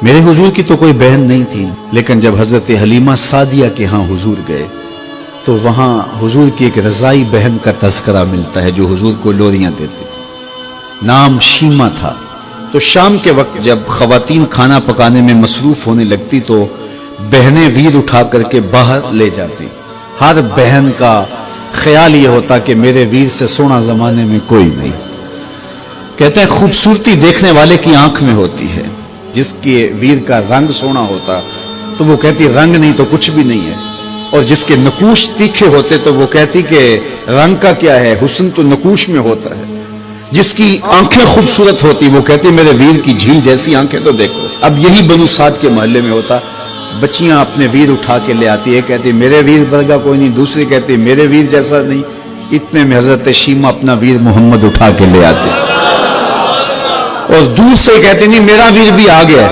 میرے हुजूर की तो कोई बहन नहीं थी, लेकिन जब हजरत हलीमा सादिया के यहाँ हुजूर गए तो वहाँ हुजूर की एक रजाई बहन का तज़किरा मिलता है जो हुजूर को लोरियां देती थी। नाम शीमा था। तो शाम के वक्त जब खवातीन खाना पकाने में मसरूफ होने लगती तो बहनें वीर उठा करके बाहर ले जाती। हर बहन का ख्याल ये होता कि मेरे वीर से सोना जमाने में कोई नहीं। कहते हैं खूबसूरती देखने वाले की आंख में होती है। जिसके वीर का रंग सोना होता तो वो कहती रंग नहीं तो कुछ भी नहीं है, और जिसके नकूश तीखे होते तो वो कहती कि रंग का क्या है, हुस्न तो नकूश में होता है। जिसकी आंखें खूबसूरत होती वो कहती मेरे वीर की झील जैसी आंखें तो देखो। अब यही बनु साद के मोहल्ले में होता। बच्चियां अपने वीर उठा के ले आती है, कहती मेरे वीर वर्गा कोई नहीं, दूसरी कहती मेरे वीर जैसा नहीं। इतने में हजरत शीमा अपना वीर मोहम्मद उठा के ले आते और दूर से कहते नहीं मेरा वीर भी आ गया,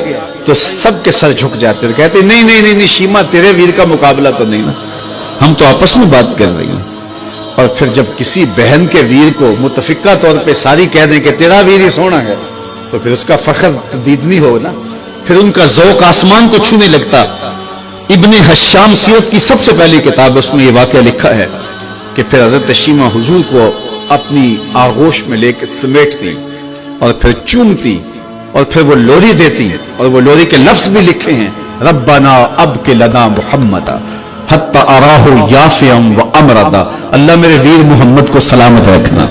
तो सबके सर झुक जाते थे। कहते नहीं नहीं नहीं नहीं शीमा तेरे वीर का मुकाबला तो नहीं ना, हम तो आपस में बात कर रही हैं। और फिर जब किसी बहन के वीर को मुतफिका तौर पे सारी कह दें कि तेरा वीर ही सोना है, तो फिर उसका फख्र तदीदनी हो ना, फिर उनका ज़ौक़ आसमान को छूने लगता। इब्ने हश्शाम सीरत की सबसे पहली किताब, उसमें ये वाक़या लिखा है कि फिर हज़रत शीमा हुजूर को अपनी आगोश में लेकर समेटती और फिर चूमती और फिर वो लोरी देती, और वो लोरी के लफ्ज भी लिखे हैं, रब्बना अब के लना मुहम्मदा हत्ता अराहु याफियम व अमरदा। अल्लाह मेरे वीर मोहम्मद को सलामत रखना।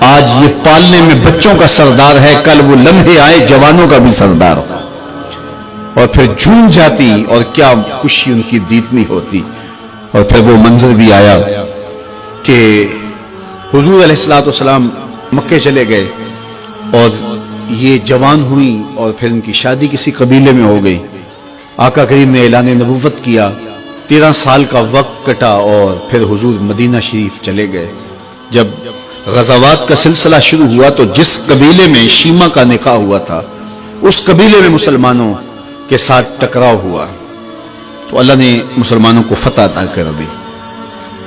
आज ये पालने में बच्चों का सरदार है, कल वो लम्हे आए जवानों का भी सरदार हो। और फिर झूम जाती और क्या खुशी उनकी दीदनी होती। और फिर वो मंजर भी आया कि हुजूर अलैहिस्सलाम मक्के चले गए और ये जवान हुई और फिर उनकी शादी किसी कबीले में हो गई। आका करीम ने ऐलान नबुव्वत किया, 13 साल का वक्त कटा और फिर हुजूर मदीना शरीफ चले गए। जब गज़ावात का सिलसिला शुरू हुआ तो जिस कबीले में शीमा का निकाह हुआ था उस कबीले में मुसलमानों के साथ टकराव हुआ तो अल्लाह ने मुसलमानों को फतह अता कर दी।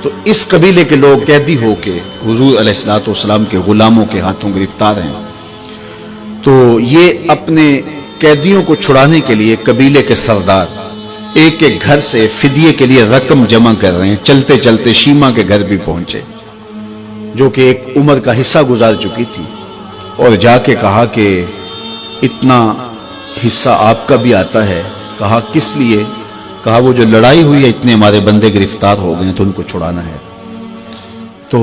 तो इस कबीले के लोग कैदी होके हुजूर अलैहिस्सलाम के गुलामों के हाथों गिरफ्तार हैं। तो ये अपने कैदियों को छुड़ाने के लिए कबीले के सरदार एक एक घर से फिदिये के लिए रकम जमा कर रहे हैं। चलते चलते शीमा के घर भी पहुंचे जो कि एक उम्र का हिस्सा गुजार चुकी थी, और जाके कहा कि इतना हिस्सा आपका भी आता है। कहा किस लिए? कहा वो जो लड़ाई हुई है इतने हमारे बंदे गिरफ्तार हो गए तो उनको छुड़ाना है। तो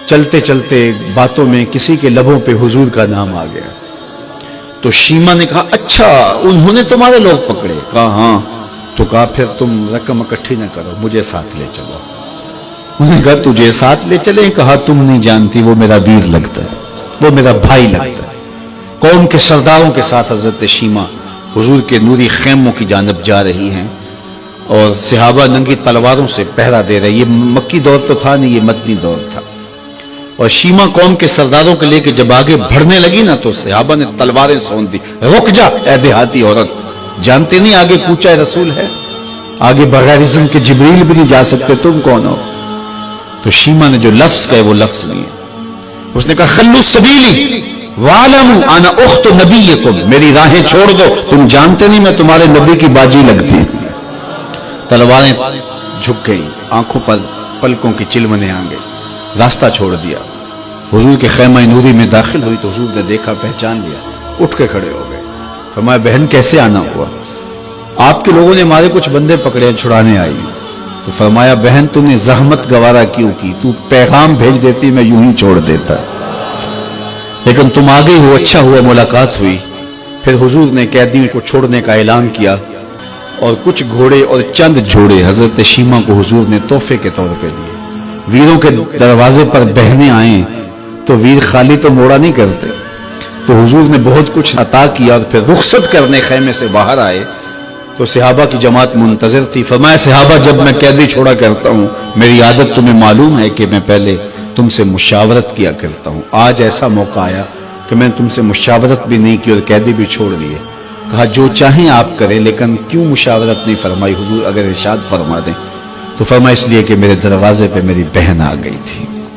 चलते चलते बातों में किसी के लबों पे हुजूर का नाम आ गया। तो शीमा ने कहा अच्छा उन्होंने तुम्हारे लोग पकड़े? कहा हाँ। तो कहा फिर तुम रकम इकट्ठी ना करो, मुझे साथ ले चलो। उन्होंने कहा तुझे साथ ले चले? कहा तुम नहीं जानती वो मेरा वीर लगता है, वो मेरा भाई लगता है। कौम के सरदारों के साथ हजरत शीमा हुजूर के नूरी खेमों की जानब जा रही हैं और सहाबा नंगी तलवारों से पहरा दे रहे। ये मक्की दौर तो था नहीं, ये मदनी दौर था। और शीमा कौम के सरदारों को लेकर जब आगे बढ़ने लगी ना तो सहाबा ने तलवारें सौंप दी। रुक जा ऐ देहाती औरत, जानते नहीं आगे पूछा रसूल है, आगे बगैर इज़्न के जिब्रील भी नहीं जा सकते, तुम कौन हो? तो शीमा ने जो लफ्ज कहे वो लफ्ज नहीं है। उसने कहा खल्लू सबीली वालमू अना उख्त नबीयकुम, मेरी राहें छोड़ दो, तुम जानते नहीं मैं तुम्हारे नबी की बाजी लगती। तलवारें झुक गई, आंखों पर पलकों की चिलमने आ गई, रास्ता छोड़ दिया। हुजूर के खैमा नूरी में दाखिल हुई तो हुजूर ने देखा, पहचान लिया, उठ के खड़े हो गए। फरमाया बहन कैसे आना हुआ? आपके लोगों ने हमारे कुछ बंदे पकड़े, छुड़ाने आई। तो फरमाया बहन तूने जहमत गवारा क्यों की? तू पैगाम भेज देती मैं यूं ही छोड़ देता, लेकिन तुम आ गई हो, अच्छा हुआ मुलाकात हुई। फिर हुजूर ने कैदियों को छोड़ने का ऐलान किया और कुछ घोड़े और चंद जोड़े हजरत शीमा को हुजूर ने तोहफे के तौर पे दिए। वीरों के दरवाजे पर बहनें आए तो वीर खाली तो मोड़ा नहीं करते, तो हुजूर ने बहुत कुछ अता किया। और फिर रुखसत करने खैमे से बाहर आए तो सहाबा की जमात मुंतजर थी। फरमाया सहाबा जब मैं कैदी छोड़ा करता हूँ मेरी आदत तुम्हें मालूम है कि मैं पहले तुमसे मुशावरत किया करता हूँ। आज ऐसा मौका आया कि मैंने तुमसे मुशावरत भी नहीं की और कैदी भी छोड़ दिए। कहा जो चाहें आप करें, लेकिन क्यों मुशावरत नहीं फरमाई हुजूर? अगर इरशाद फरमा दें। तो फरमा इसलिए कि मेरे दरवाजे पे मेरी बहन आ गई थी।